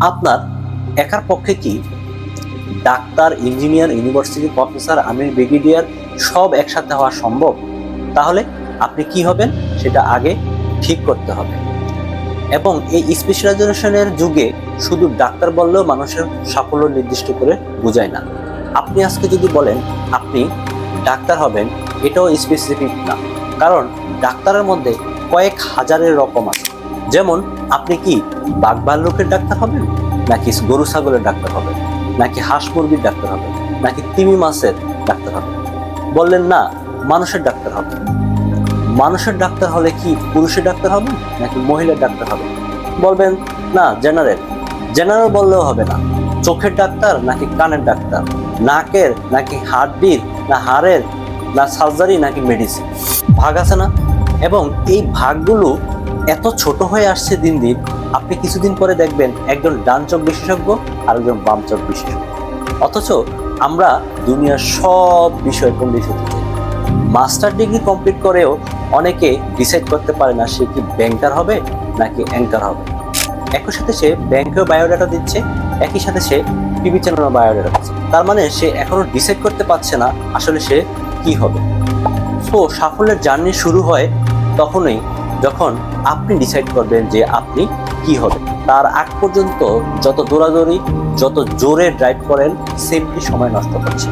আপনার একার পক্ষে কি ডাক্তার, ইঞ্জিনিয়ার, ইউনিভার্সিটি প্রফেসর, আর্মির ব্রিগেডিয়ার সব একসাথে হওয়া সম্ভব? তাহলে আপনি কি হবেন সেটা আগে ঠিক করতে হবে। এবং এই স্পেশালাইজেশনের যুগে শুধু ডাক্তার বললেও মানুষের সাফল্য নির্দিষ্ট করে বোঝায় না। আপনি আজকে যদি বলেন আপনি ডাক্তার হবেন, এটাও স্পেসিফিক না, কারণ ডাক্তারের মধ্যে কয়েক হাজারের রকম আছে। যেমন আপনি কি বাঘ ভাল্লুকের ডাক্তার হবেন, নাকি গরু ছাগলের ডাক্তার হবেন, নাকি হাঁস মুরগির ডাক্তার হবেন, নাকি তিমি মাছের ডাক্তার হবেন? বললেন না মানুষের ডাক্তার হবে। মানুষের ডাক্তার হলে কি পুরুষের ডাক্তার হবে নাকি মহিলার ডাক্তার হবে? বলবেন না জেনারেল। জেনারেল বললেও হবে না। চোখের ডাক্তার নাকি কানের ডাক্তার, নাকের নাকি হাড্ডির, না হাড়ের, না সার্জারি নাকি মেডিসিন? ভাগ আছে না? এবং এই ভাগগুলো এত ছোট হয়ে আসছে দিন দিন। আপনি কিছুদিন পরে দেখবেন একজন ডান চোখ বিশেষজ্ঞ আর একজন বাম চোখ বিশেষজ্ঞ। অথচ আমরা দুনিয়ার সব বিষয়ে পণ্ডিত হতে চাই। মাস্টার ডিগ্রি কমপ্লিট করেও অনেকে ডিসাইড করতে পারে না সে কি ব্যাংকার হবে নাকি অ্যাঙ্কার হবে। একই সাথে সে ব্যাংকেও বায়োডাটা দিচ্ছে, একই সাথে সে টিভি চ্যানেলও বায়োডাটা দিচ্ছে। তার মানে সে এখনো ডিসাইড করতে পারছে না আসলে সে কি হবে। সো সাফল্যের জার্নি শুরু হয় তখনই যখন আপনি ডিসাইড করবেন যে আপনি কি হবে। তার আগ পর্যন্ত যত দৌড়াদৌড়ি, যত জোরে ড্রাইভ করেন, সেমটি সময় নষ্ট করছে।